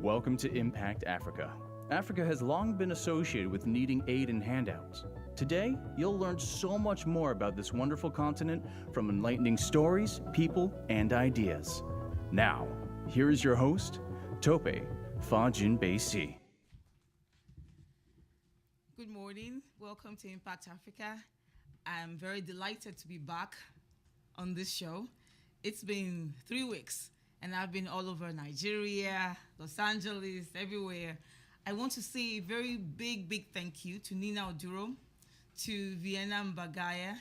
Welcome to Impact Africa. Africa has long been associated with needing aid and handouts. Today, you'll learn so much more about this wonderful continent from enlightening stories, people, and ideas. Now, here is your host, Tope Fajingbesi. Good morning. Welcome to Impact Africa. I'm very delighted to be back on this show. It's been 3 weeks, and I've been all over Nigeria, Los Angeles, everywhere. I want to say a very big thank you to Nina Oduro, to Vienna Mbagaya,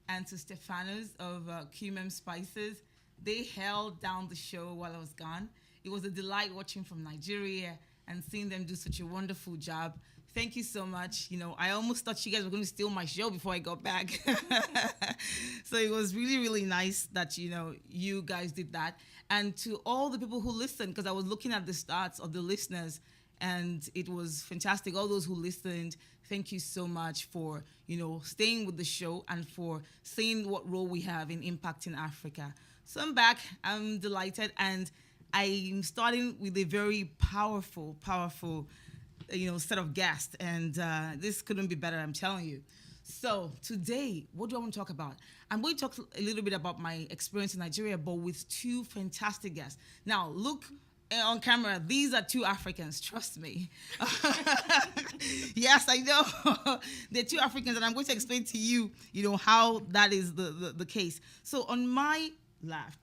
and to Stefanos of QMM Spices. They held down the show while I was gone. It was a delight watching from Nigeria and seeing them do such a wonderful job. Thank you so much. You know, I almost thought you guys were going to steal my show before I got back. So it was really nice that, you guys did that. And to all the people who listened, because I was looking at the stats of the listeners, and it was fantastic. All those who listened, thank you so much for, staying with the show and for seeing what role we have in impacting Africa. So I'm back. I'm delighted. And I'm starting with a very powerful, set of guests. And this couldn't be better, I'm telling you. So today, what do I want to talk about? I'm going to talk a little bit about my experience in Nigeria, but with two fantastic guests. Now, look on camera, these are two Africans, trust me. Yes, I know. They're two Africans, and I'm going to explain to you, how that is the case. So on my left,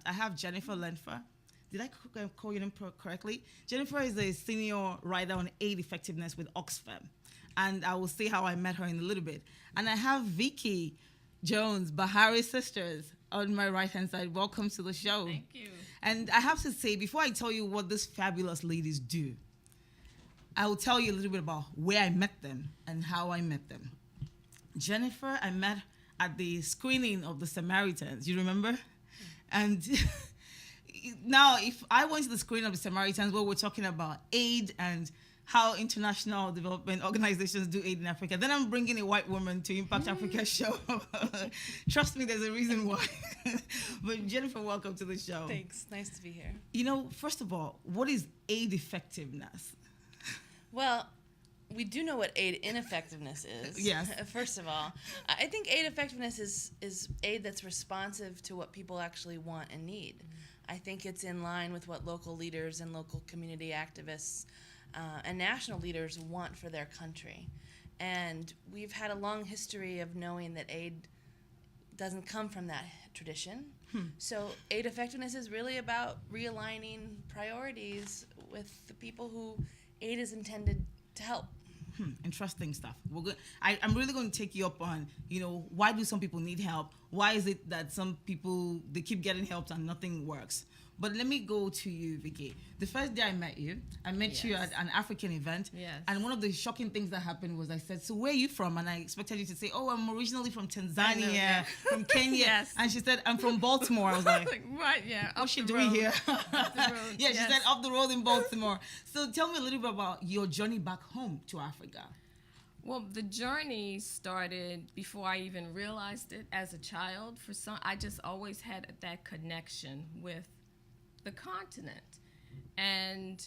I have Jennifer Lentfer. Did I call your name correctly? Jennifer is a senior writer on aid effectiveness with Oxfam. And I will say how I met her in a little bit. And I have Vicki Jones, Bahari Sisters, on my right-hand side. Welcome to the show. Thank you. And I have to say, before I tell you what these fabulous ladies do, I will tell you a little bit about where I met them and how I met them. Jennifer, I met at the screening of The Samaritans. You remember? And now, if I went to the screening of The Samaritans, where we're talking about aid and how international development organizations do aid in Africa, then I'm bringing a white woman to Impact Africa show. Trust me, there's a reason why. But Jennifer, welcome to the show. Thanks. Nice to be here. First of all, what is aid effectiveness? Well, we do know what aid ineffectiveness is. Yes. First of all, I think aid effectiveness is aid that's responsive to what people actually want and need. I think it's in line with what local leaders and local community activists and national leaders want for their country. And we've had a long history of knowing that aid doesn't come from that tradition. So aid effectiveness is really about realigning priorities with the people who aid is intended to help. Interesting stuff. I'm really going to take you up on, why do some people need help? Why is it that some people, they keep getting help and nothing works? But let me go to you, Vicki. The first day I met you you at an African event. Yes. And one of the shocking things that happened was I said, so where are you from? And I expected you to say, oh, I'm originally from Tanzania, from Kenya. Yes. And she said, I'm from Baltimore. I was like, right, yeah. what's she doing here? Yeah, she Yes. said up the road in Baltimore. So tell me a little bit about your journey back home to Africa. Well, the journey started before I even realized it as a child. I just always had that connection with the continent. And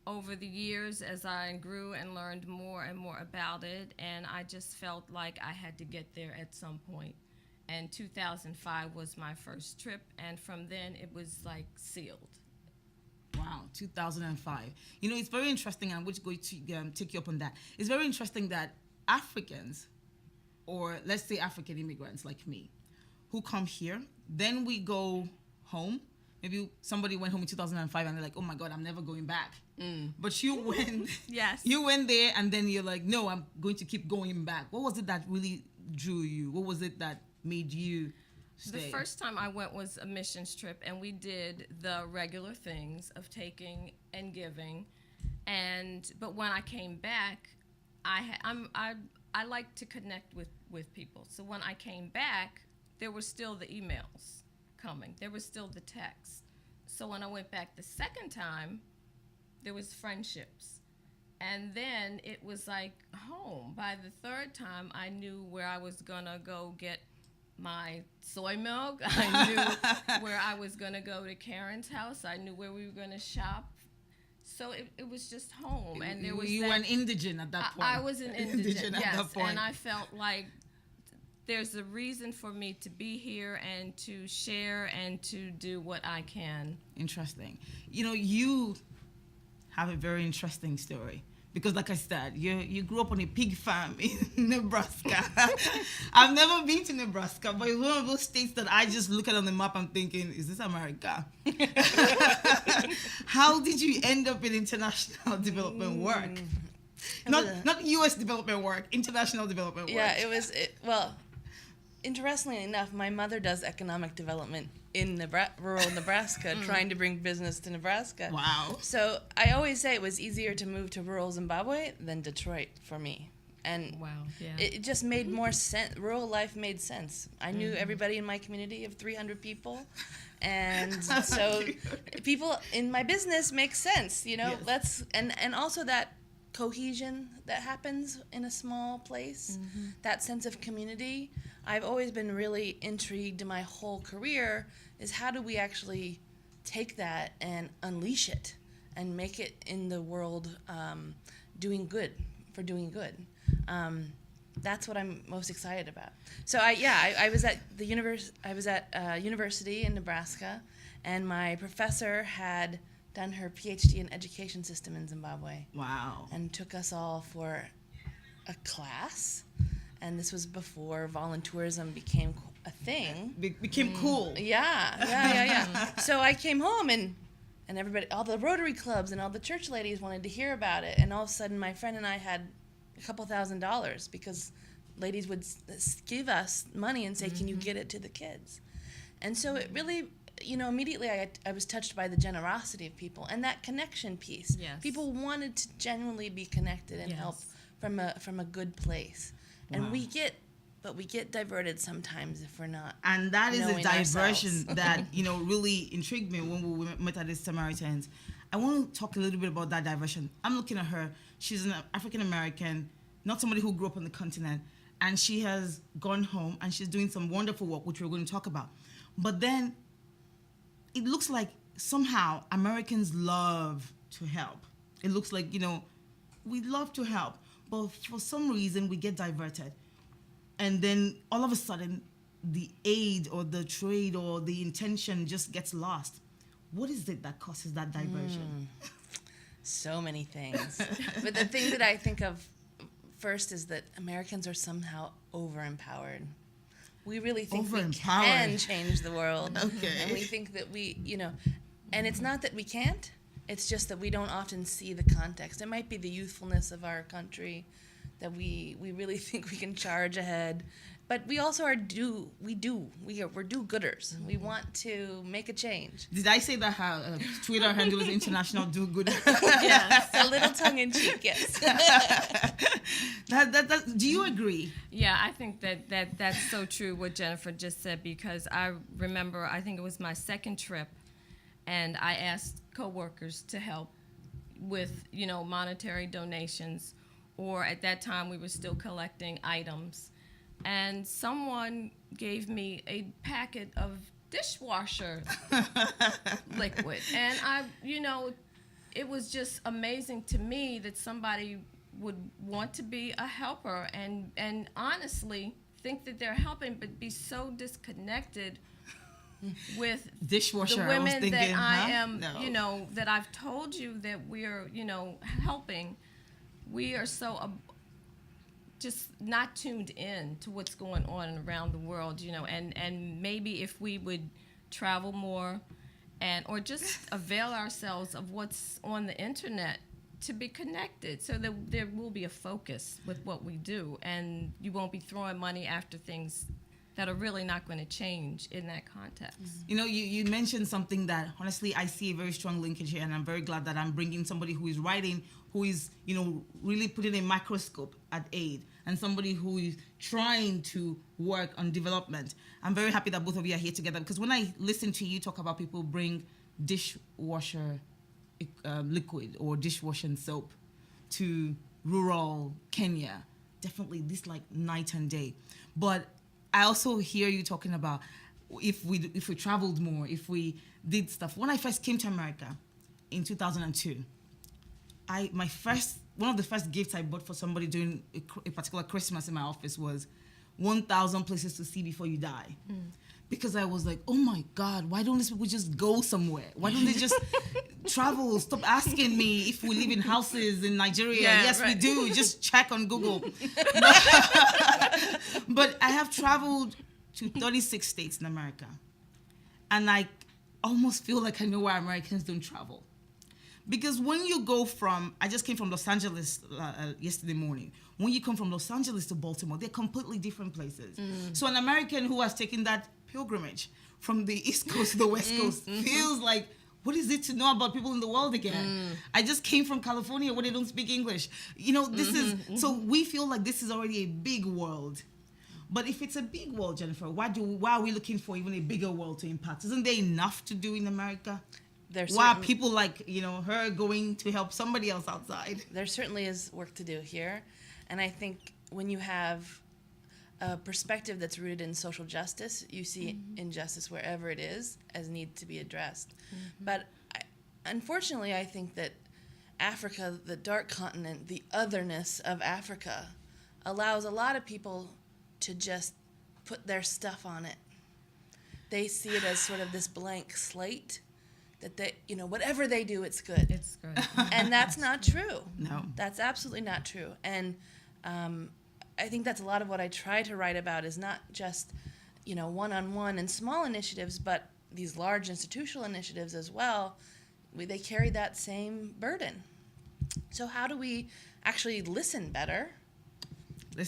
over the years, as I grew and learned more and more about it, and I just felt like I had to get there at some point. And 2005 was my first trip, and from then it was like sealed. Wow, 2005. It's very interesting, and I'm going to take you up on that. It's very interesting that Africans, or let's say African immigrants like me, who come here, then we go home. Maybe somebody went home in 2005 and they're like, oh my God, I'm never going back. But you went, Yes. You went there and then you're like, no, I'm going to keep going back. What was it that really drew you? What was it that made you stay? The first time I went was a missions trip, and we did the regular things of taking and giving. But when I came back, I like to connect with people. So when I came back, there were still the emails coming. There was still the text. So when I went back the second time, there was friendships. And then it was like home. By the third time, I knew where I was gonna go get my soy milk. I knew where I was gonna go to Karen's house. I knew where we were gonna shop. So it was just home, and there was you were an indigent at that point. I was an indigent, at yes, that point. and I felt like there's a reason for me to be here and to share and to do what I can. Interesting. You have a very interesting story. Because like I said, you grew up on a pig farm in Nebraska. I've never been to Nebraska, but it's one of those states that I just look at on the map and thinking, is this America? How did you end up in international development work? Not U.S. development work, international development work. Yeah, well, interestingly enough, my mother does economic development in rural Nebraska, trying to bring business to Nebraska. Wow. So I always say it was easier to move to rural Zimbabwe than Detroit for me. And Wow, yeah. it just made more sense. Rural life made sense. I knew everybody in my community of 300 people. And so people in my business makes sense, Yes. And also that cohesion that happens in a small place, that sense of community. I've always been really intrigued in my whole career is how do we actually take that and unleash it and make it in the world doing good. That's what I'm most excited about. So I was at university in Nebraska, and my professor had done her PhD in education system in Zimbabwe. Wow. And took us all for a class. And this was before volunteerism became a thing. Became cool. Yeah. So I came home and everybody, all the Rotary clubs and all the church ladies wanted to hear about it. And all of a sudden, my friend and I had a couple $1,000s because ladies would give us money and say, "Can you get it to the kids?" And so it really, immediately I was touched by the generosity of people and that connection piece. Yes. People wanted to genuinely be connected and help from a good place. And Wow. we get diverted sometimes if we're not. And that is a knowing diversion ourselves. that, really intrigued me when we met at the Samaritans. I want to talk a little bit about that diversion. I'm looking at her. She's an African American, not somebody who grew up on the continent. And she has gone home and she's doing some wonderful work, which we're going to talk about. But then it looks like somehow Americans love to help. It looks like, we love to help. But for some reason, we get diverted. And then all of a sudden, the aid or the trade or the intention just gets lost. What is it that causes that diversion? So many things. But the thing that I think of first is that Americans are somehow over-empowered. We really think we can change the world. Okay. And we think that and it's not that we can't. It's just that we don't often see the context. It might be the youthfulness of our country that we really think we can charge ahead. But we also we're do-gooders. We want to make a change. Did I say that her Twitter handle is International Do Good? Yes, a little tongue-in-cheek, yes. Do you agree? Yeah, I think that's so true what Jennifer just said, because I remember, I think it was my second trip, and I asked coworkers to help with, monetary donations, or at that time we were still collecting items. And someone gave me a packet of dishwasher liquid. And it was just amazing to me that somebody would want to be a helper and honestly think that they're helping, but be so disconnected with dishwasher. the women I was thinking, that I am, No. that I've told you that we're, helping. We are so just not tuned in to what's going on around the world, and maybe if we would travel more or just avail ourselves of what's on the internet to be connected, so that there will be a focus with what we do, and you won't be throwing money after things that are really not going to change in that context. You mentioned something that, honestly, I see a very strong linkage here, and I'm very glad that I'm bringing somebody who is writing, who is, really putting a microscope at aid, and somebody who is trying to work on development. I'm very happy that both of you are here together, because when I listen to you talk about people bring dishwasher liquid or dishwashing soap to rural Kenya, definitely this like night and day. But I also hear you talking about if we traveled more, if we did stuff. When I first came to America in 2002, one of the first gifts I bought for somebody during a particular Christmas in my office was 1,000 places to see before you die. Because I was like, oh my God, why don't these people just go somewhere? Why don't they just travel? Stop asking me if we live in houses in Nigeria. Yeah, yes, we right. do. Just check on Google. But I have traveled to 36 states in America. And I almost feel like I know why Americans don't travel. Because when you go from, I just came from Los Angeles yesterday morning. When you come from Los Angeles to Baltimore, they're completely different places. So an American who has taken that pilgrimage from the East Coast to the West Coast feels like, what is it to know about people in the world again? I just came from California where they don't speak English. You know, this is, so we feel like this is already a big world. But if it's a big world, Jennifer, why are we looking for even a bigger world to impact? Isn't there enough to do in America? Why are people like, her going to help somebody else outside? There certainly is work to do here. And I think when you have a perspective that's rooted in social justice, you see injustice wherever it is as need to be addressed. But unfortunately, I think that Africa, the dark continent, the otherness of Africa, allows a lot of people to just put their stuff on it. They see it as sort of this blank slate that they, whatever they do, it's good. It's good. And that's not true. No. That's absolutely not true. And I think that's a lot of what I try to write about is not just, one-on-one and small initiatives, but these large institutional initiatives as well. They carry that same burden. So how do we actually listen better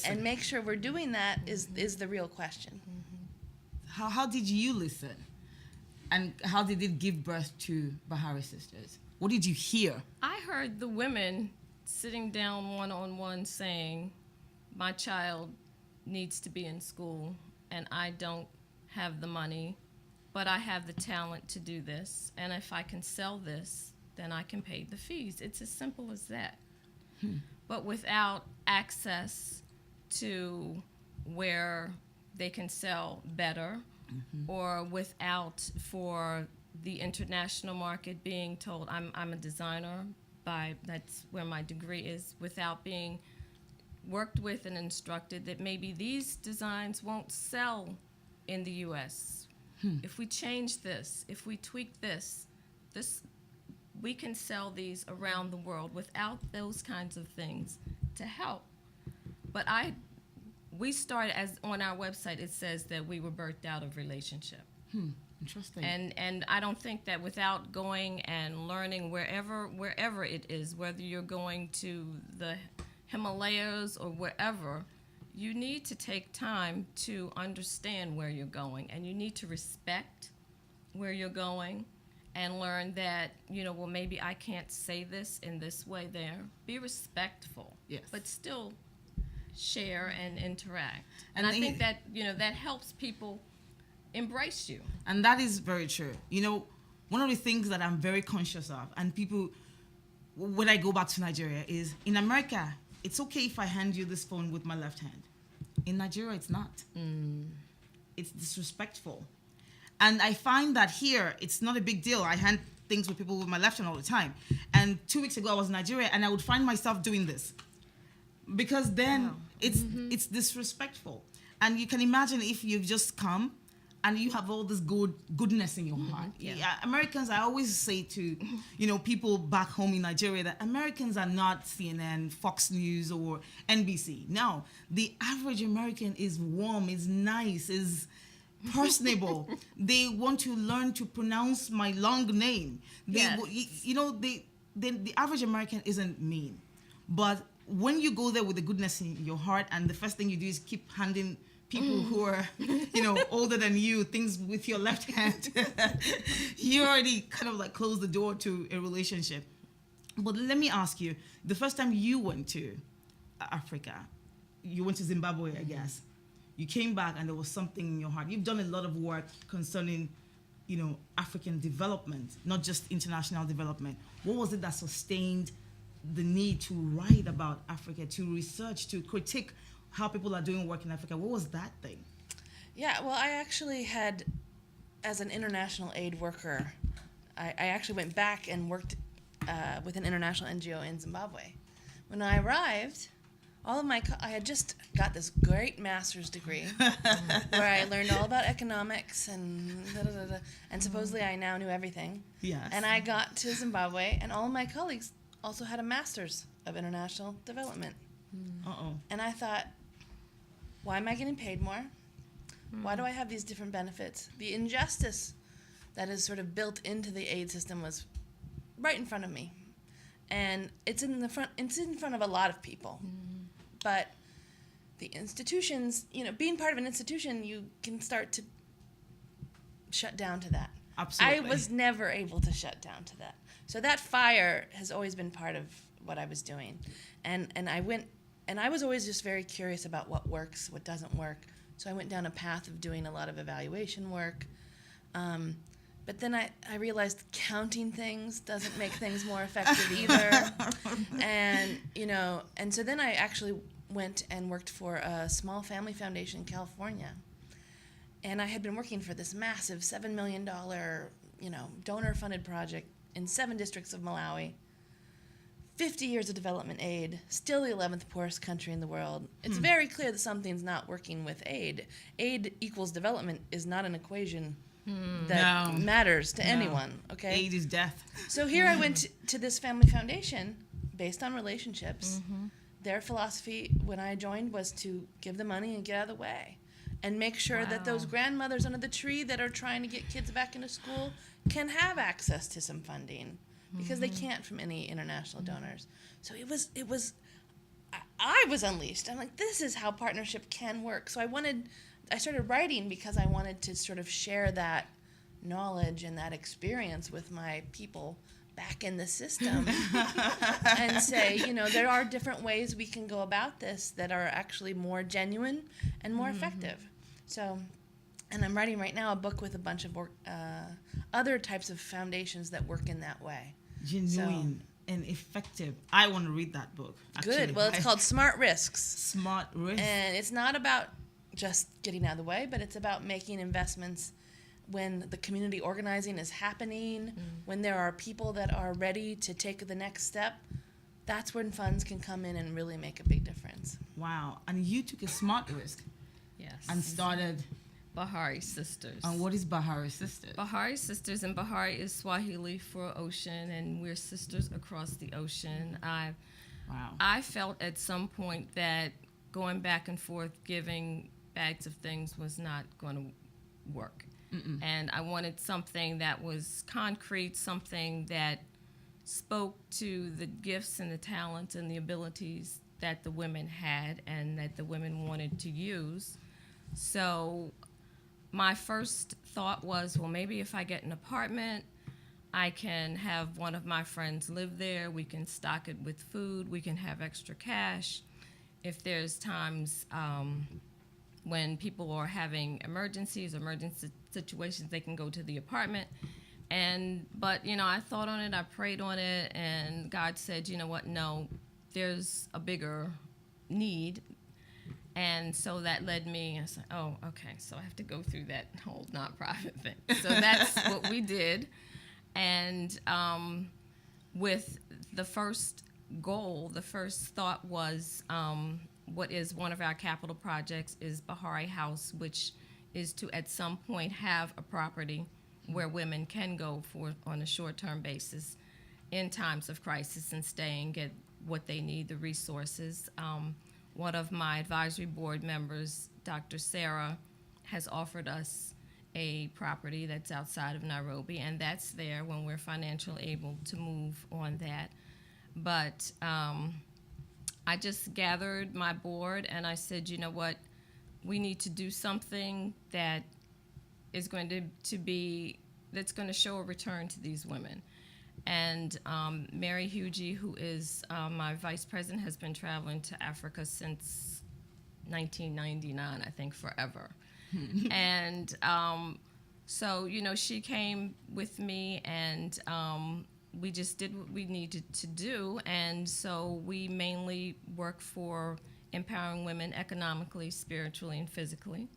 and make sure we're doing that is the real question. How did you listen? And how did it give birth to Bahari Sisters? What did you hear? I heard the women sitting down one-on-one saying, my child needs to be in school and I don't have the money, but I have the talent to do this. And if I can sell this, then I can pay the fees. It's as simple as that. But without access to where they can sell better, or without for the international market being told, I'm a designer, that's where my degree is, without being worked with and instructed that maybe these designs won't sell in the U.S. If we change this, if we tweak this, we can sell these around the world without those kinds of things to help. But we started, as on our website, it says that we were birthed out of relationship. Interesting. And I don't think that without going and learning wherever it is, whether you're going to the Himalayas or wherever, you need to take time to understand where you're going, and you need to respect where you're going and learn that, well, maybe I can't say this in this way there. Be respectful, yes, but still share and interact. And I think that, that helps people embrace you. And that is very true. One of the things that I'm very conscious of, and people, when I go back to Nigeria, is in America, it's okay if I hand you this phone with my left hand. In Nigeria, it's not. It's disrespectful. And I find that here, it's not a big deal. I hand things with people with my left hand all the time. And 2 weeks ago, I was in Nigeria, and I would find myself doing this. Because then it's disrespectful. And you can imagine if you've just come and you have all this goodness in your heart. Yeah, Americans, I always say to, people back home in Nigeria that Americans are not CNN, Fox News, or NBC. No, the average American is warm, is nice, is personable. They want to learn to pronounce my long name. The average American isn't mean. But when you go there with the goodness in your heart, and the first thing you do is keep handing people who are, older than you things with your left hand, you already kind of like close the door to a relationship. But let me ask you, the first time you went to Africa, you went to Zimbabwe, I guess. You came back and there was something in your heart. You've done a lot of work concerning, African development, not just international development. What was it that sustained the need to write about Africa, to research, to critique how people are doing work in Africa? What was that thing? Yeah, well, I actually had, as an international aid worker, I actually went back and worked with an international NGO in Zimbabwe. When I arrived, I had just got this great master's degree where I learned all about economics and and supposedly I now knew everything. Yes. And I got to Zimbabwe, and all of my colleagues also had a master's of international development. Uh-oh. And I thought, why am I getting paid more? Why do I have these different benefits? The injustice that is sort of built into the aid system was right in front of me. And it's in front of a lot of people. But the institutions, being part of an institution, you can start to shut down to that. Absolutely. I was never able to shut down to that. So that fire has always been part of what I was doing. And I was always just very curious about what works, what doesn't work. So I went down a path of doing a lot of evaluation work. But then I realized counting things doesn't make things more effective either. And so then I actually went and worked for a small family foundation in California. And I had been working for this massive $7 million, donor-funded project in 7 districts of Malawi. 50 years of development aid, still the 11th poorest country in the world. It's very clear that something's not working with aid. Aid equals development is not an equation that matters to anyone, okay? Aid is death. So here I went to this family foundation based on relationships. Their philosophy when I joined was to give the money and get out of the way and make sure that those grandmothers under the tree that are trying to get kids back into school can have access to some funding because they can't from any international donors. So I was unleashed. I'm like, this is how partnership can work. So I started writing because I wanted to sort of share that knowledge and that experience with my people back in the system and say, there are different ways we can go about this that are actually more genuine and more effective. So, and I'm writing right now a book with a bunch of other types of foundations that work in that way. Genuine and effective. I want to read that book. Actually. Good. Well, it's called Smart Risks. Smart Risks. And it's not about just getting out of the way, but it's about making investments when the community organizing is happening, when there are people that are ready to take the next step. That's when funds can come in and really make a big difference. Wow. And you took a smart risk. Yes. And started Bahari Sisters. And what is Bahari Sisters? Bahari Sisters, and Bahari is Swahili for ocean, and we're sisters across the ocean. I felt at some point that going back and forth giving bags of things was not going to work. And I wanted something that was concrete, something that spoke to the gifts and the talents and the abilities that the women had and that the women wanted to use. So my first thought was, well, maybe if I get an apartment, I can have one of my friends live there. We can stock it with food. We can have extra cash. If there's times when people are having emergency situations, they can go to the apartment. But I thought on it, I prayed on it, and God said, you know what, no, there's a bigger need. And so that led me, I said, oh, okay, so I have to go through that whole nonprofit thing. So that's what we did. And with the first goal, the first thought was what is one of our capital projects is Bahari House, which is to at some point have a property where women can go on a short-term basis in times of crisis and stay and get what they need, the resources. One of my advisory board members, Dr. Sarah, has offered us a property that's outside of Nairobi, and that's there when we're financially able to move on that. But I just gathered my board and I said, you know what, we need to do something that is going that's going to show a return to these women. And Mary Hughie, who is my vice president, has been traveling to Africa since 1999, I think, forever. And so, she came with me, and we just did what we needed to do. And so we mainly work for empowering women economically, spiritually, and physically.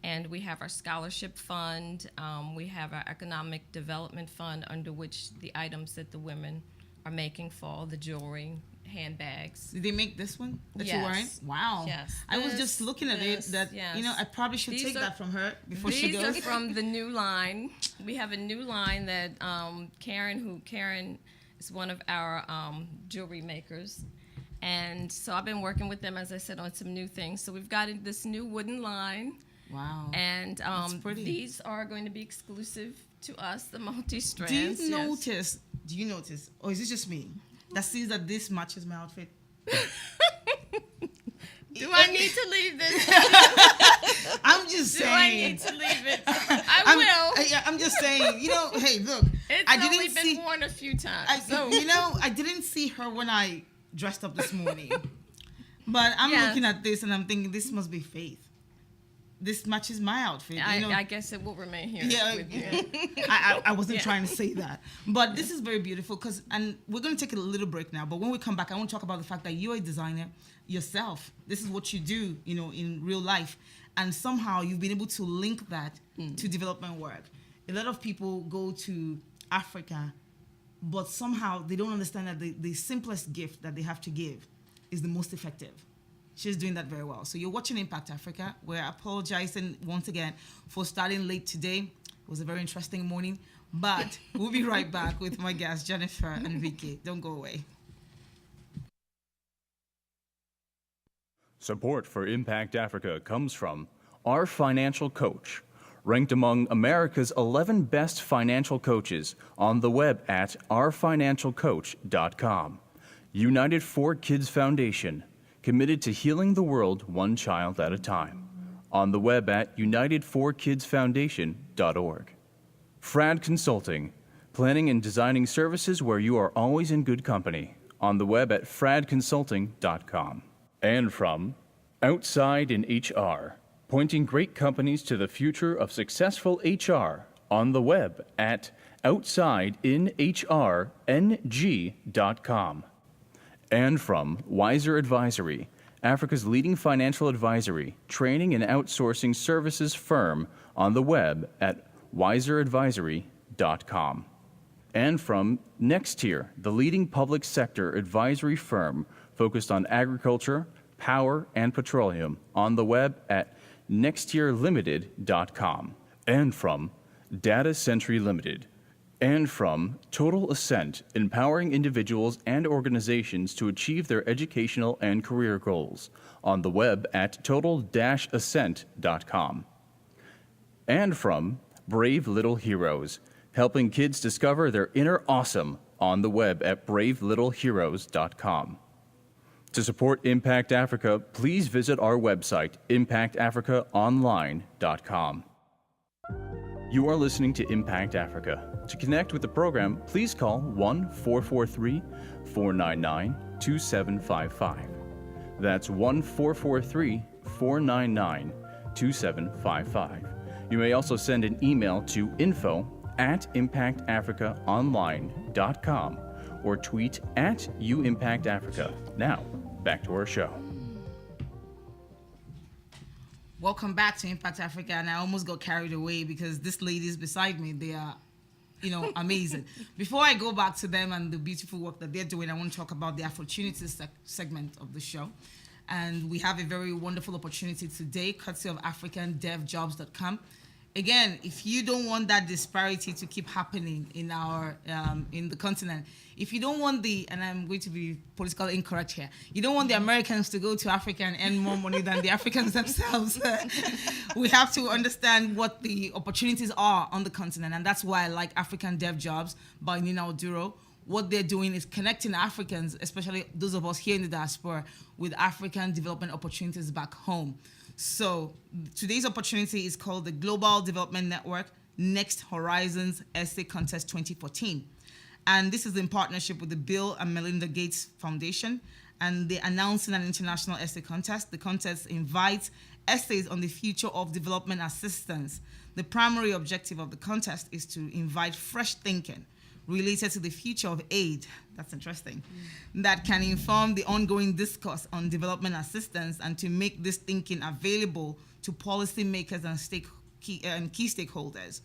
And we have our scholarship fund. We have our economic development fund, under which the items that the women are making fall, the jewelry, handbags. Did they make this one that Yes. you're wearing? Wow. Yes. I was This, just looking at it that, yes. you know, I probably should These take are- that from her before she These goes. are from the new line. We have a new line that Karen is one of our jewelry makers. And so I've been working with them, as I said, on some new things. So we've got this new wooden line. Wow. And That's pretty. these are going to be exclusive to us, the multi-strands. Do you notice, or is it just me, that sees that this matches my outfit? Do I need to leave this? I'm just Do I saying. need to leave it? I will. I'm just saying, you know, hey, look. It's I only didn't been see, worn a few times. I didn't see her when I dressed up this morning. But I'm Yes. looking at this and I'm thinking, this must be Faith. This matches my outfit. I guess it will remain here Yeah, with you. I wasn't Yeah. trying to say that. But this is very beautiful and we're going to take a little break now. But when we come back, I want to talk about the fact that you're a designer yourself. This is what you do, you know, in real life. And somehow you've been able to link that to development work. A lot of people go to Africa, but somehow they don't understand that the simplest gift that they have to give is the most effective. She's doing that very well. So you're watching Impact Africa. We're apologizing once again for starting late today. It was a very interesting morning. But we'll be right back with my guests, Jennifer and Vicki. Don't go away. Support for Impact Africa comes from Our Financial Coach, ranked among America's 11 best financial coaches on the web at ourfinancialcoach.com. United for Kids Foundation, committed to healing the world one child at a time. On the web at unitedforkidsfoundation.org. Frad Consulting, planning and designing services where you are always in good company. On the web at fradconsulting.com. And from Outside in HR, pointing great companies to the future of successful HR. On the web at outsideinhrng.com. And from Wiser Advisory, Africa's leading financial advisory, training and outsourcing services firm, on the web at wiseradvisory.com. And from Nextier, the leading public sector advisory firm focused on agriculture, power, and petroleum, on the web at nextierlimited.com. And from Data Century Limited. And from Total Ascent, empowering individuals and organizations to achieve their educational and career goals, on the web at total-ascent.com. And from Brave Little Heroes, helping kids discover their inner awesome, on the web at bravelittleheroes.com. To support Impact Africa, please visit our website, impactafricaonline.com. You are listening to Impact Africa. To connect with the program, please call 1-443-499-2755. That's 1-443-499-2755. You may also send an email to info@impactafricaonline.com or tweet at @UImpactAfrica. Now, back to our show. Welcome back to Impact Africa. And I almost got carried away because these ladies beside me, they are, you know, amazing. Before I go back to them and the beautiful work that they're doing, I want to talk about the opportunities segment of the show. And we have a very wonderful opportunity today, courtesy of AfricanDevJobs.com. Again, if you don't want that disparity to keep happening in our in the continent, if you don't want and I'm going to be politically incorrect here, you don't want the Americans to go to Africa and earn more money than the Africans themselves. We have to understand what the opportunities are on the continent, and that's why I like African Dev Jobs by Nina Oduro. What they're doing is connecting Africans, especially those of us here in the diaspora, with African development opportunities back home. So today's opportunity is called the Global Development Network Next Horizons Essay Contest 2014. And this is in partnership with the Bill and Melinda Gates Foundation. And they're announcing an international essay contest. The contest invites essays on the future of development assistance. The primary objective of the contest is to invite fresh thinking related to the future of aid, that's interesting, that can inform the ongoing discourse on development assistance and to make this thinking available to policymakers and key stakeholders.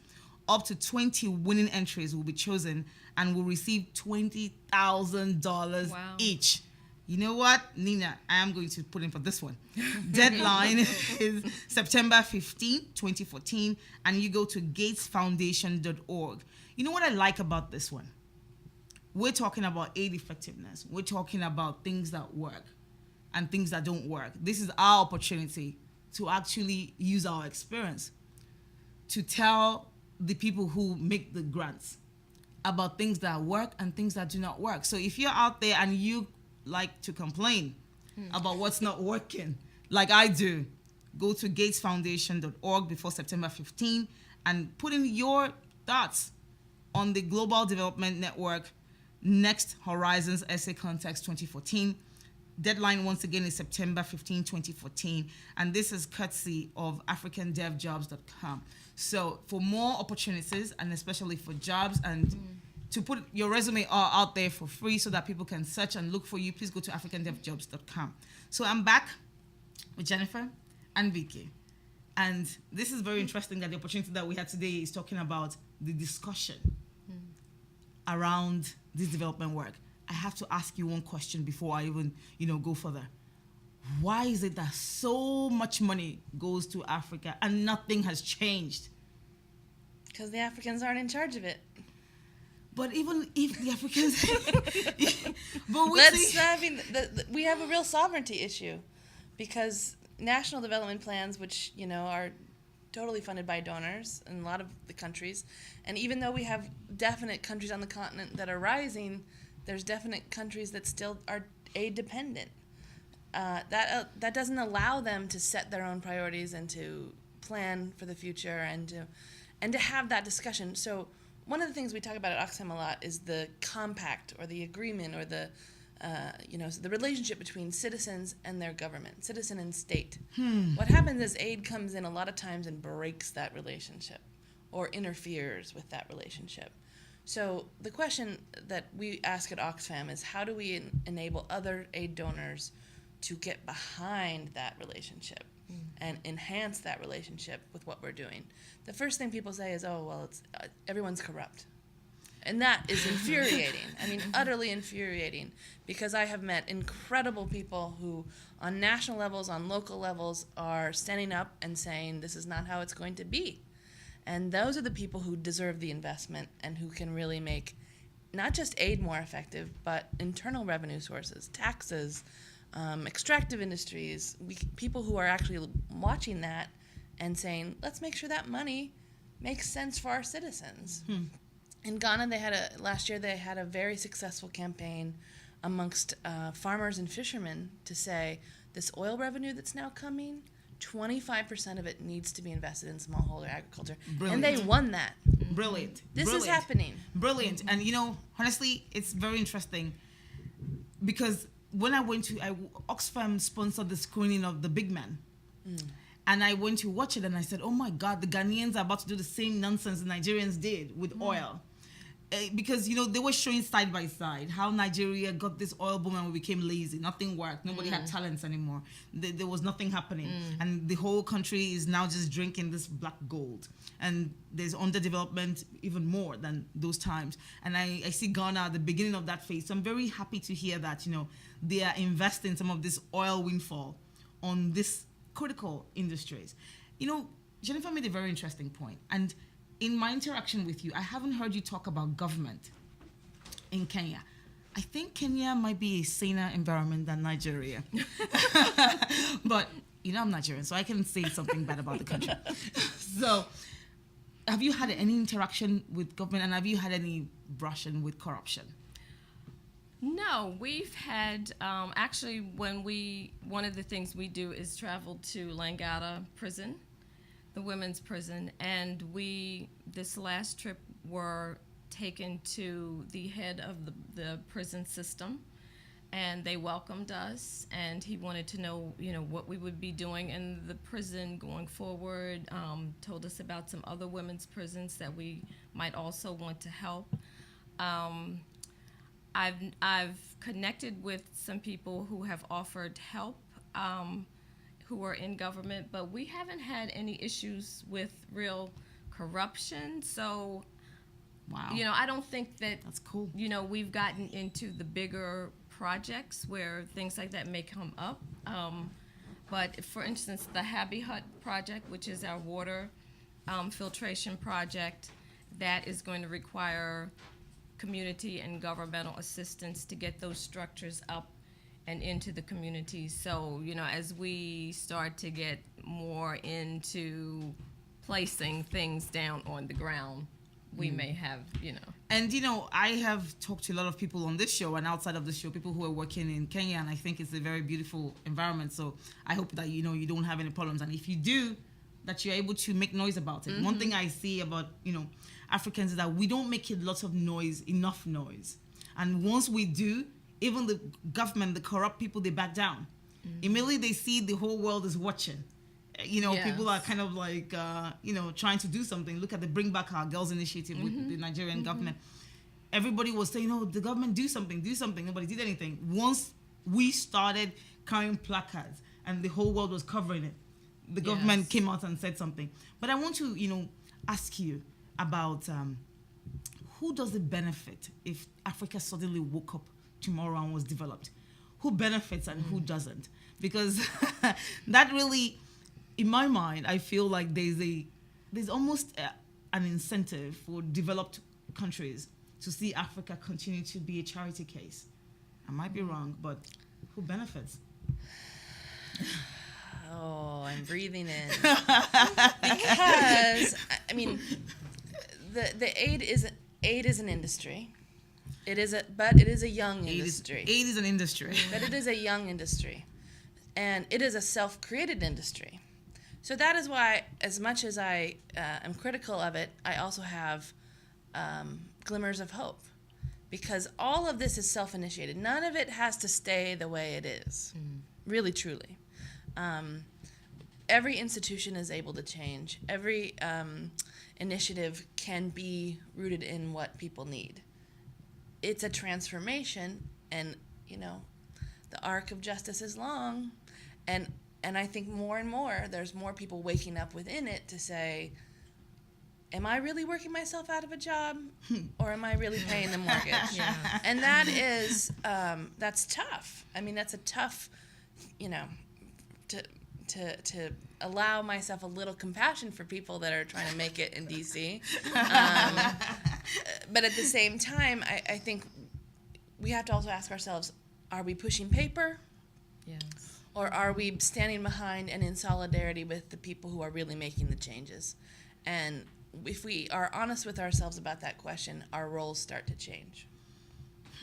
Up to 20 winning entries will be chosen and will receive $20,000 Wow. each. You know what, Nina? I am going to put in for this one. Deadline is September 15, 2014, and you go to gatesfoundation.org. You know what I like about this one? We're talking about aid effectiveness. We're talking about things that work and things that don't work. This is our opportunity to actually use our experience to tell the people who make the grants about things that work and things that do not work. So if you're out there and you like to complain about what's not working, like I do, go to gatesfoundation.org before September 15 and put in your thoughts on the Global Development Network Next Horizons Essay Context 2014. Deadline once again is September 15, 2014, and this is courtesy of africandevjobs.com. So for more opportunities, and especially for jobs, and to put your resume out there for free so that people can search and look for you, please go to africandevjobs.com. So I'm back with Jennifer and Vicki. And this is very interesting that the opportunity that we had today is talking about the discussion around this development work. I have to ask you one question before I even, go further. Why is it that so much money goes to Africa and nothing has changed? Because the Africans aren't in charge of it. But even if the Africans, we have a real sovereignty issue, because national development plans, which are totally funded by donors in a lot of the countries, and even though we have definite countries on the continent that are rising, there's definite countries that still are aid dependent. That doesn't allow them to set their own priorities and to plan for the future and to have that discussion. So one of the things we talk about at Oxfam a lot is the compact or the agreement or the relationship between citizens and their government, citizen and state. What happens is aid comes in a lot of times and breaks that relationship or interferes with that relationship. So the question that we ask at Oxfam is, how do we enable other aid donors to get behind that relationship and enhance that relationship with what we're doing? The first thing people say is, oh, well, it's everyone's corrupt. And that is infuriating. I mean, utterly infuriating, because I have met incredible people who, on national levels, on local levels, are standing up and saying, this is not how it's going to be. And those are the people who deserve the investment and who can really make not just aid more effective, but internal revenue sources, taxes, extractive industries, people who are actually watching that and saying, let's make sure that money makes sense for our citizens. In Ghana, last year they had a very successful campaign amongst farmers and fishermen to say, this oil revenue that's now coming, 25% of it needs to be invested in smallholder agriculture. Brilliant. And they won that. Brilliant. This is happening. Brilliant. And honestly, it's very interesting, because when I went to Oxfam sponsored the screening of The Big Man. And I went to watch it and I said, oh my God, the Ghanaians are about to do the same nonsense the Nigerians did with oil. Because, they were showing side by side how Nigeria got this oil boom and we became lazy. Nothing worked. Nobody had talents anymore. There was nothing happening. And the whole country is now just drinking this black gold. And there's underdevelopment even more than those times. And I see Ghana at the beginning of that phase. So I'm very happy to hear that, they are investing some of this oil windfall on this critical industries. Jennifer made a very interesting point. And in my interaction with you, I haven't heard you talk about government in Kenya. I think Kenya might be a saner environment than Nigeria. But, I'm Nigerian, so I can say something bad about the country. So, have you had any interaction with government, and have you had any brushing with corruption? No, we've had, actually, one of the things we do is travel to Langata prison, the women's prison, and this last trip, were taken to the head of the prison system, and they welcomed us, and he wanted to know, what we would be doing in the prison going forward, told us about some other women's prisons that we might also want to help. I've connected with some people who have offered help, who are in government, but we haven't had any issues with real corruption. So, Wow. I don't think that That's cool. we've gotten into the bigger projects where things like that may come up. But for instance, the Happy Hut project, which is our water filtration project, that is going to require community and governmental assistance to get those structures up and into the communities. So, as we start to get more into placing things down on the ground, we may have, And I have talked to a lot of people on this show and outside of the show, people who are working in Kenya, and I think it's a very beautiful environment. So I hope that you don't have any problems, and if you do, that you're able to make noise about it. One thing I see about Africans is that we don't make enough noise, and once we do, even the government, the corrupt people, they back down. Immediately they see the whole world is watching. Yes. People are kind of like, trying to do something. Look at the Bring Back Our Girls initiative with the Nigerian government. Everybody was saying, the government do something. Nobody did anything. Once we started carrying placards and the whole world was covering it, the government came out and said something. But I want to, ask you about who does it benefit if Africa suddenly woke up tomorrow and was developed? Who benefits and who doesn't? Because that really... in my mind, I feel like there's almost an incentive for developed countries to see Africa continue to be a charity case. I might be wrong, but who benefits? Oh, I'm breathing in. Because, the aid is an industry. But it is a young industry. Aid is an industry. But it is a young industry. And it is a self-created industry. So that is why, as much as I am critical of it, I also have glimmers of hope. Because all of this is self-initiated. None of it has to stay the way it is. Really, truly. Every institution is able to change. Every initiative can be rooted in what people need. It's a transformation, and, the arc of justice is long. And I think more and more, there's more people waking up within it to say, am I really working myself out of a job, or am I really paying the mortgage? And that is, that's tough. That's a tough, to allow myself a little compassion for people that are trying to make it in D.C. But at the same time, I think we have to also ask ourselves, are we pushing paper? yes. Or are we standing behind and in solidarity with the people who are really making the changes? And if we are honest with ourselves about that question, our roles start to change.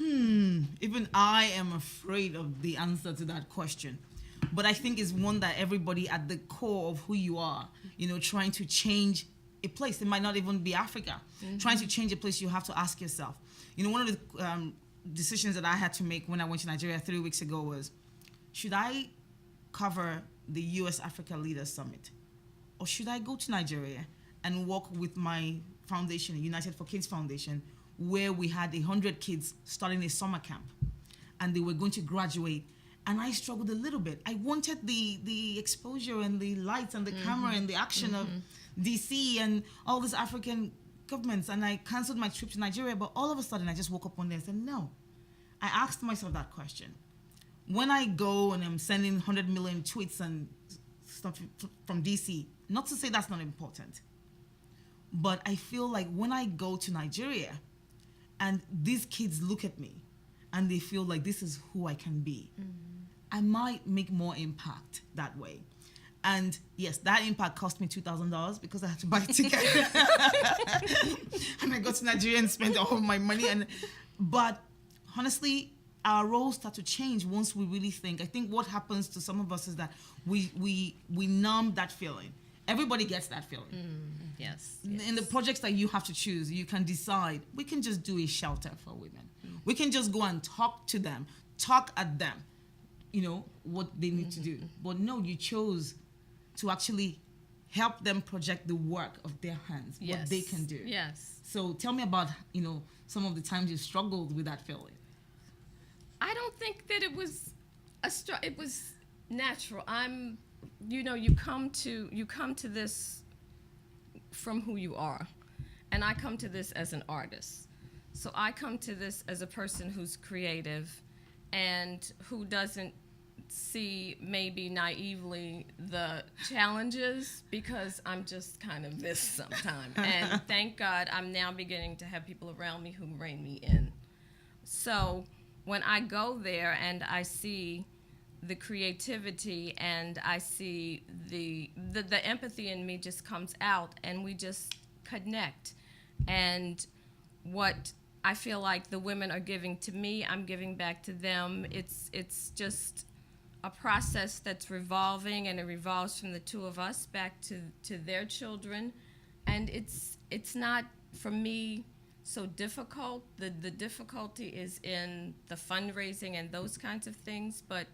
Even I am afraid of the answer to that question. But I think it's one that everybody at the core of who you are, trying to change a place. It might not even be Africa. Trying to change a place, you have to ask yourself. One of the decisions that I had to make when I went to Nigeria 3 weeks ago was, should I cover the U.S. Africa Leaders Summit? Or should I go to Nigeria and work with my foundation, United for Kids Foundation, where we had 100 kids starting a summer camp and they were going to graduate? And I struggled a little bit. I wanted the exposure and the lights and the camera and the action of DC and all these African governments, and I canceled my trip to Nigeria, but all of a sudden I just woke up one day and said, no. I asked myself that question. When I go and I'm sending 100 million tweets and stuff from DC, not to say that's not important, but I feel like when I go to Nigeria and these kids look at me and they feel like this is who I can be, I might make more impact that way. And yes, that impact cost me $2,000 because I had to buy a ticket. And I got to Nigeria and spent all of my money. But honestly, our roles start to change once we really think. I think what happens to some of us is that we numb that feeling. Everybody gets that feeling. Yes. In the projects that you have to choose, you can decide, we can just do a shelter for women. We can just go and talk to them, talk at them, what they need to do. But no, you chose to actually help them project the work of their hands, what they can do. Yes. So tell me about, some of the times you struggled with that feeling. I don't think that it was it was natural. You come to this from who you are. And I come to this as an artist. So I come to this as a person who's creative and who doesn't see maybe naively the challenges, because I'm just kind of this sometimes. And thank God I'm now beginning to have people around me who rein me in. So when I go there and I see the creativity and I see the empathy in me just comes out, and we just connect. And what I feel like the women are giving to me, I'm giving back to them. It's just a process that's revolving, and it revolves from the two of us back to their children. And it's not, for me, so difficult. The difficulty is in the fundraising and those kinds of things, but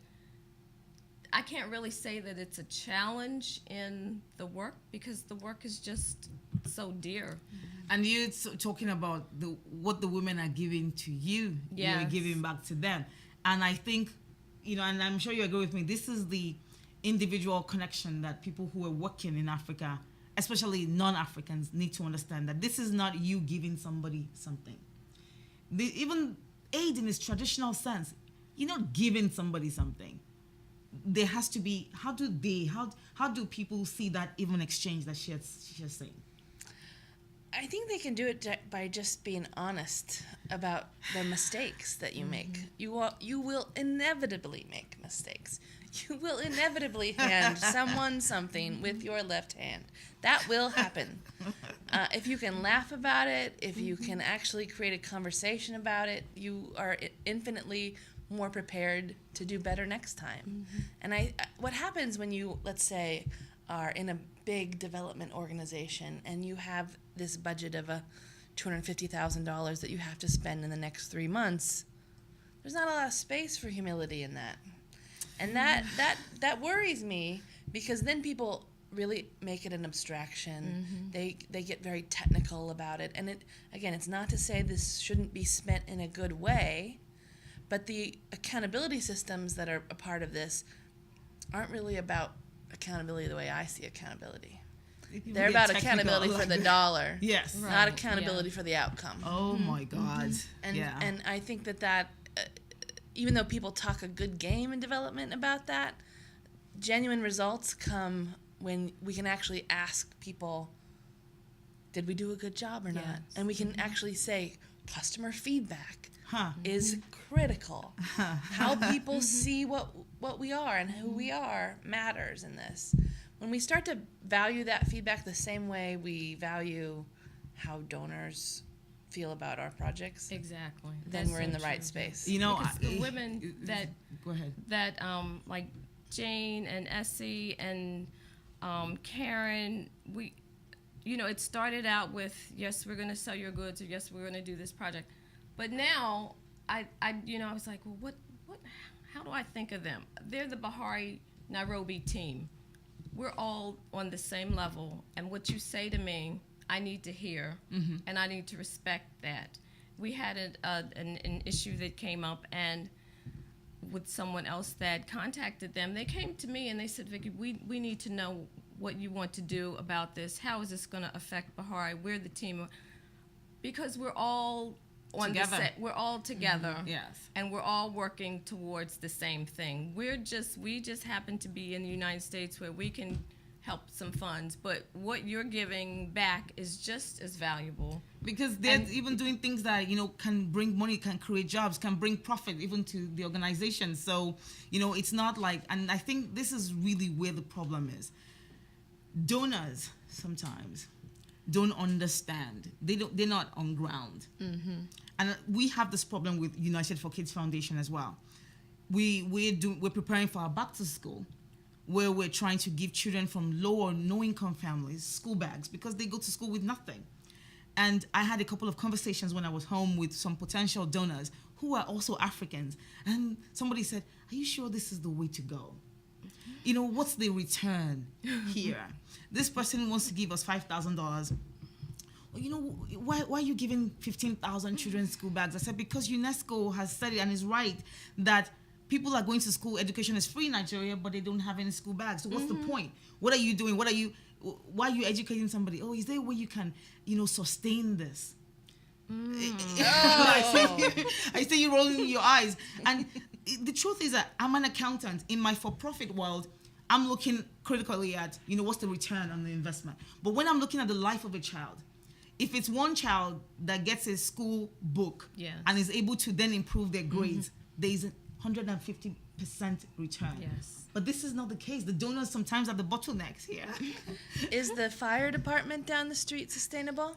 I can't really say that it's a challenge in the work, because the work is just so dear. And you're talking about what the women are giving to you, Yes. you're giving back to them. And I think, and I'm sure you agree with me, this is the individual connection that people who are working in Africa, especially non-Africans, need to understand, that this is not you giving somebody something. Even aid in its traditional sense, you're not giving somebody something. There has to be, how do people see that even exchange that she's saying? I think they can do it by just being honest about the mistakes that you make. You will inevitably make mistakes. You will inevitably hand someone something with your left hand. That will happen. If you can laugh about it, if you can actually create a conversation about it, you are infinitely more prepared to do better next time. And what happens when you, let's say, are in a big development organization and you have this budget of $250,000 that you have to spend in the next 3 months, there's not a lot of space for humility in that. And that worries me, because then people really make it an abstraction. They get very technical about it. And it's not to say this shouldn't be spent in a good way, but the accountability systems that are a part of this aren't really about accountability the way I see accountability. They're about accountability for the dollar. Yes. Not Right, accountability for the outcome. Oh my God. And I think that even though people talk a good game in development about that, genuine results come when we can actually ask people, did we do a good job or not? Yes. And we can actually say, customer feedback is critical. How people see what we are and who we are matters in this. When we start to value that feedback the same way we value how donors feel about our projects, Exactly. then we're in the right space. Because the women that go ahead. that like Jane and Essie and Karen, it started out with, yes, we're going to sell your goods, or yes, we're going to do this project. But now I was like, well, what how do I think of them? They're the Bahari Nairobi team. We're all on the same level, and what you say to me, I need to hear, and I need to respect that. We had an issue that came up, and with someone else that contacted them, they came to me and they said, Vicki, we need to know what you want to do about this. How is this going to affect Bahari? We're the team, because we're all on together. We're all together. Yes. And we're all working towards the same thing. We just happen to be in the United States where we can help some funds, but what you're giving back is just as valuable. Because they're even doing things that, can bring money, can create jobs, can bring profit even to the organization. So, it's not like, and I think this is really where the problem is. Donors sometimes don't understand. They're not on ground. And we have this problem with United for Kids Foundation as well. We're preparing for our back to school, where we're trying to give children from low or no income families school bags, because they go to school with nothing. And I had a couple of conversations when I was home with some potential donors who are also Africans. And somebody said, are you sure this is the way to go? What's the return here? This person wants to give us $5,000. Why are you giving 15,000 children school bags? I said, because UNESCO has said it and is right that people are going to school, education is free in Nigeria, but they don't have any school bags. So what's the point? What are you doing? why are you educating somebody? Oh, is there a way you can, sustain this? I see you rolling your eyes. And the truth is that I'm an accountant. In my for-profit world, I'm looking critically at, what's the return on the investment. But when I'm looking at the life of a child, if it's one child that gets a school book and is able to then improve their grades, there's 150% return. Yes. But this is not the case. The donors sometimes are the bottlenecks here. Is the fire department down the street sustainable?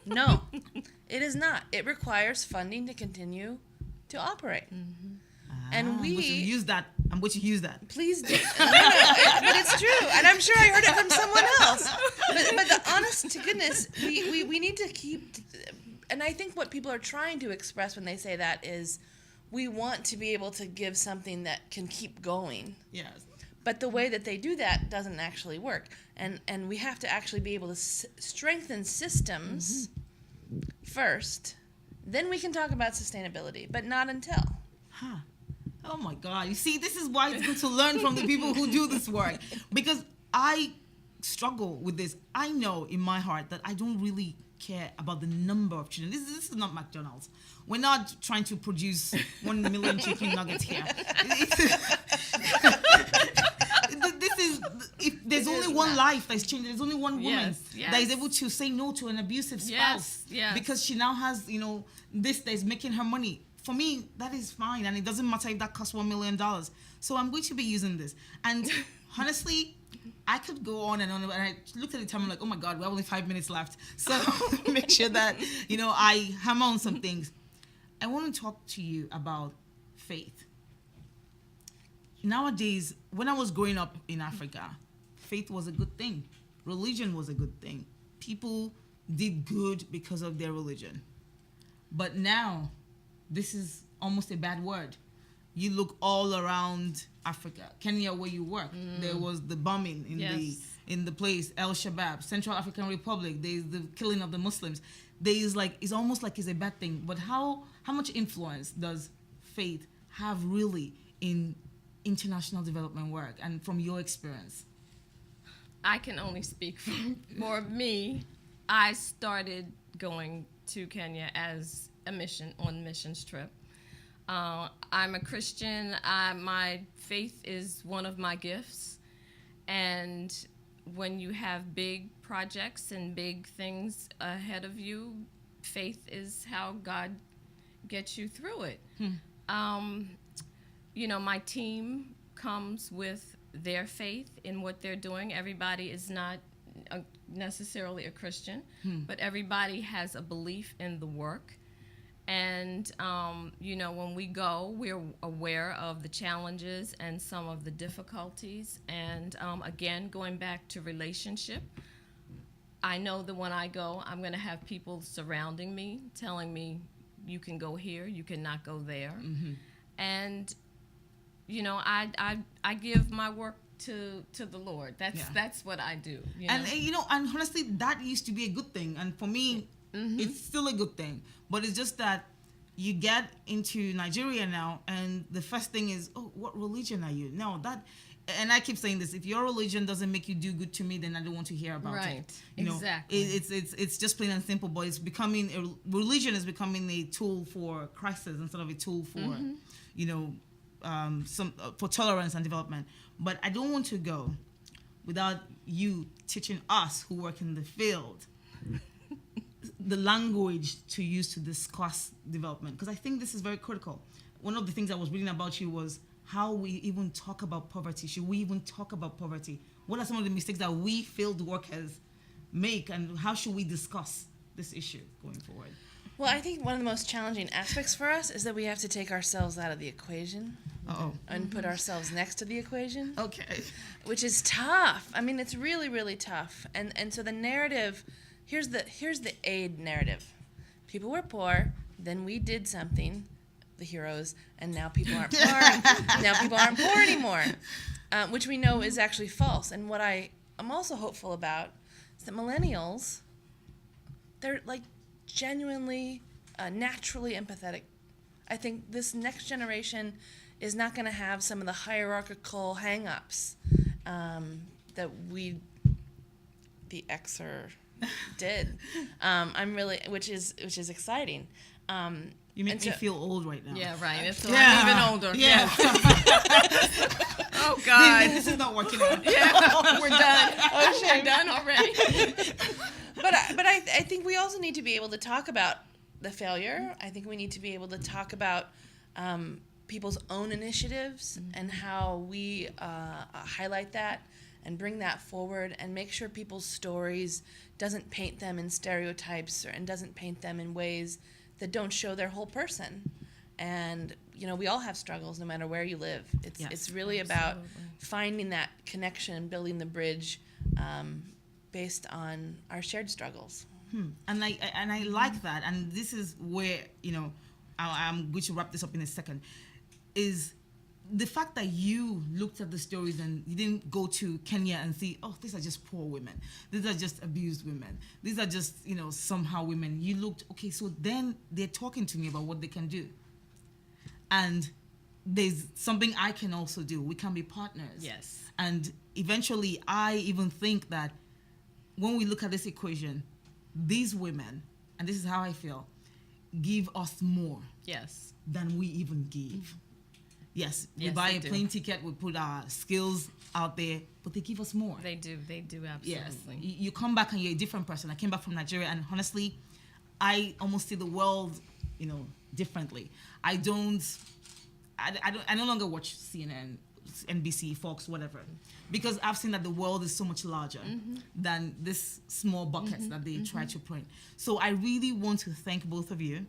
No, it is not. It requires funding to continue to operate. And we use that. I'm going to use that. Please do. But it's true, and I'm sure I heard it from someone else. But the honest to goodness, we need to keep. And I think what people are trying to express when they say that is, we want to be able to give something that can keep going. Yes. But the way that they do that doesn't actually work, and we have to actually be able to strengthen systems first. Then we can talk about sustainability, but not until. Huh. Oh my God. You see, this is why it's good to learn from the people who do this work. Because I struggle with this. I know in my heart that I don't really care about the number of children. This is not McDonald's. We're not trying to produce 1 million chicken nuggets here. This is, if there's only one life that's changed, there's only one woman that is able to say no to an abusive spouse because she now has, this that is making her money. For me, that is fine, and it doesn't matter if that costs $1 million. So I'm going to be using this. And honestly, I could go on, and I looked at the time, I'm like, oh my God, we have only 5 minutes left. So make sure that, I hammer on some things. I want to talk to you about faith. Nowadays, when I was growing up in Africa, faith was a good thing. Religion was a good thing. People did good because of their religion. But now, this is almost a bad word. You look all around Africa, Kenya, where you work. There was the bombing in the place, El Shabaab, Central African Republic. There's the killing of the Muslims. It's almost like it's a bad thing. But how much influence does faith have really in international development work, and from your experience? I can only speak for me. I started going to Kenya as a missions trip. I'm a Christian. My faith is one of my gifts, and when you have big projects and big things ahead of you, faith is how God gets you through it. My team comes with their faith in what they're doing. Everybody is not necessarily a Christian, but everybody has a belief in the work. And, when we go, we're aware of the challenges and some of the difficulties. And, again, going back to relationship, I know that when I go, I'm going to have people surrounding me, telling me, you can go here, you cannot go there. And, I give my work to the Lord. That's what I do. And honestly, that used to be a good thing. And for me, it's still a good thing. But it's just that you get into Nigeria now, and the first thing is, oh, what religion are you? No, and I keep saying this, if your religion doesn't make you do good to me, then I don't want to hear about it. Right, exactly. It's just plain and simple, but religion is becoming a tool for crisis instead of a tool for, for tolerance and development. But I don't want to go without you teaching us who work in the field the language to use to discuss development, because I think this is very critical. One of the things I was reading about you was how we even talk about poverty. Should we even talk about poverty? What are some of the mistakes that we field workers make, and how should we discuss this issue going forward? Well, I think one of the most challenging aspects for us is that we have to take ourselves out of the equation and put ourselves next to the equation. Okay. Which is tough. I mean, it's really, really tough. And so the narrative, here's the aid narrative. People were poor, then we did something, the heroes, and now people aren't poor. Now people aren't poor anymore, which we know is actually false. And what I'm also hopeful about is that millennials, they're like genuinely, naturally empathetic. I think this next generation is not going to have some of the hierarchical hang-ups that we the Xer did. I'm really, which is exciting. You make and me so- feel old right now. Yeah, right. And so Yeah. I'm even older. Yeah. Oh God. This is not working out. Yeah, we're done. Oh, we're done already. But I think we also need to be able to talk about the failure. I think we need to be able to talk about people's own initiatives and how we highlight that and bring that forward and make sure people's stories doesn't paint them in stereotypes and doesn't paint them in ways that don't show their whole person. And we all have struggles no matter where you live. It's really about finding that connection and building the bridge based on our shared struggles. And I like that. And this is where I'm going to wrap this up in a second. Is the fact that you looked at the stories and you didn't go to Kenya and see, oh, these are just poor women. These are just abused women. These are just, somehow women. You looked, okay, so then they're talking to me about what they can do. And there's something I can also do. We can be partners. Yes. And eventually, I even think that when we look at this equation, these women, and this is how I feel, give us more Yes. than we even give. Yes, we Yes, buy they a do. plane ticket, we put our skills out there, but they give us more. They do absolutely. Yes. You come back and you're a different person. I came back from Nigeria, and honestly, I almost see the world, differently. I no longer watch CNN, NBC, Fox, whatever, because I've seen that the world is so much larger than this small buckets that they try to print. So I really want to thank both of you.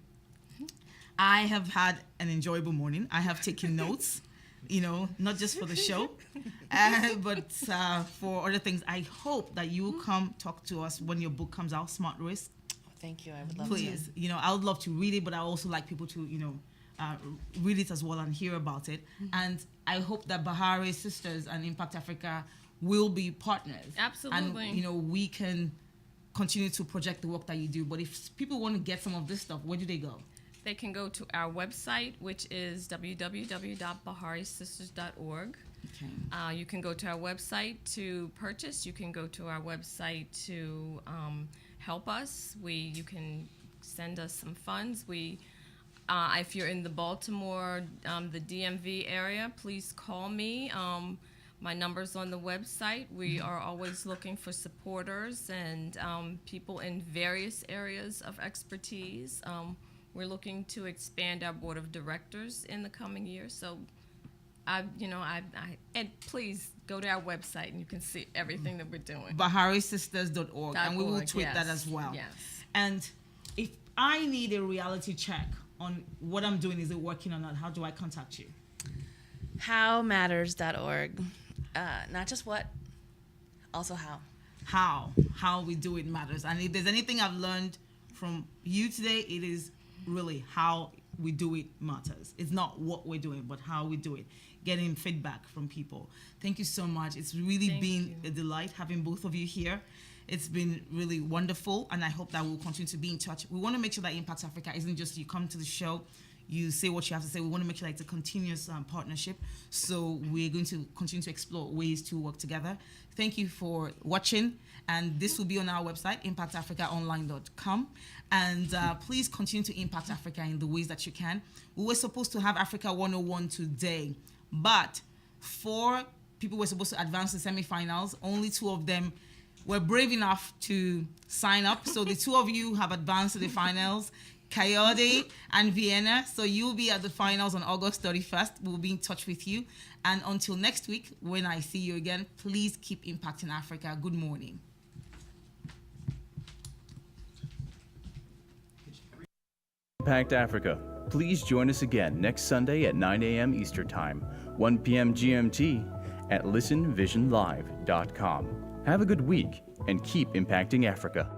I have had an enjoyable morning. I have taken notes, not just for the show, but for other things. I hope that you will come talk to us when your book comes out, Smart Risk. Thank you. I would love Please, I would love to read it, but I also like people to, read it as well and hear about it. And I hope that Bahari Sisters and Impact Africa will be partners. Absolutely. And, we can continue to project the work that you do. But if people want to get some of this stuff, where do they go? They can go to our website, which is www.baharisisters.org. Okay. You can go to our website to purchase. You can go to our website to help us. You can send us some funds. If you're in the Baltimore, the DMV area, please call me. My number's on the website. We are always looking for supporters and people in various areas of expertise. We're looking to expand our board of directors in the coming year. So, and please go to our website and you can see everything that we're doing. BahariSisters.org, and we will tweet that yes, as well. Yes. And if I need a reality check on what I'm doing, is it working or not, how do I contact you? Howmatters.org. Not just what, also how. How we do it matters. And if there's anything I've learned from you today, it is really how we do it matters. It's not what we're doing, but how we do it. Getting feedback from people. Thank you so much. It's really been a delight having both of you here. It's been really wonderful, and I hope that we'll continue to be in touch. We want to make sure that Impact Africa isn't just you come to the show, you say what you have to say. We want to make sure that it's a continuous partnership. So we're going to continue to explore ways to work together. Thank you for watching. And this will be on our website, impactafricaonline.com. And please continue to impact Africa in the ways that you can. We were supposed to have Africa 101 today, but 4 people were supposed to advance to semifinals. Only 2 of them were brave enough to sign up. So the 2 of you have advanced to the finals, Coyote and Vienna. So you'll be at the finals on August 31st. We'll be in touch with you. And until next week, when I see you again, please keep impacting Africa. Good morning. Impact Africa. Please join us again next Sunday at 9 a.m. Eastern Time, 1 p.m. GMT at listenvisionlive.com. Have a good week and keep impacting Africa.